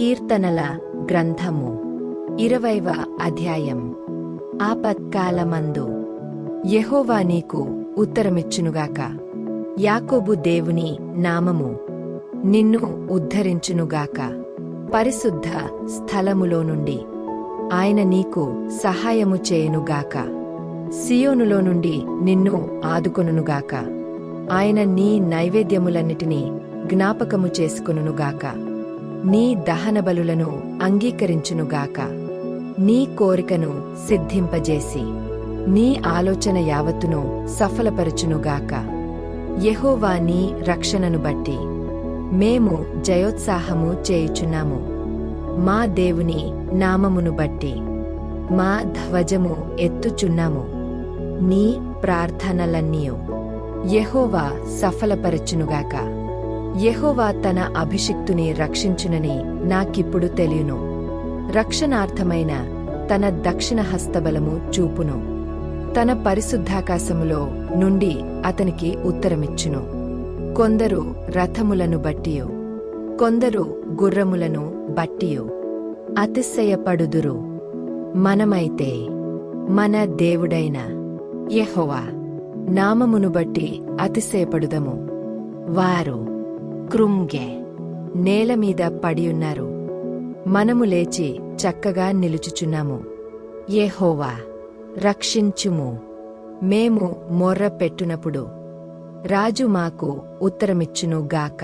కీర్తనల గ్రంథము 20వ అధ్యాయం. ఆపత్కాలమందు యెహోవా నీకు ఉత్తరమిచ్చునుగాక. యాకోబు దేవుని నామము నిన్ను ఉద్ధరించునుగాక. పరిశుద్ధ స్థలములో నుండి ఆయన నీకు సహాయము చేయునుగాక. సియోనులో నుండి నిన్ను ఆదుకొనుగాక. ఆయన నీ నైవేద్యములన్నిటినీ జ్ఞాపకము చేసుకొనుగాక. నీ దహనబలులను అంగీకరించునుగాక. నీ కోరికను సిద్ధింపజేసి నీ ఆలోచన యావత్తును సఫలపరచునుగాక. యెహోవా నీ రక్షణను బట్టి మేము జయోత్సాహము చేయుచున్నాము. మా దేవుని నామమును బట్టి మా ధ్వజము ఎత్తుచున్నాము. నీ ప్రార్థనలన్నీయు యెహోవా సఫలపరచునుగాక. యెహోవా తన అభిషిక్తుని రక్షించునని నాకిప్పుడు తెలియును. రక్షణార్థమైన తన దక్షిణ హస్తబలము చూపును. తన పరిశుద్ధాకాశములో నుండి అతనికి ఉత్తరమిచ్చును. కొందరు రథములను బట్టియు కొందరు గుర్రములను బట్టియు అతిశయపడుదురు. మనమైతే మన దేవుడైన యెహోవా నామమును బట్టి అతిశయపడుదము. వారు కృంగే నేలమీద పడియున్నారు. మనము లేచి చక్కగా నిలుచుచున్నాము. యెహోవా రక్షించుము. మేము మొర్ర పెట్టునప్పుడు రాజు మాకు ఉత్తరమిచ్చును గాక.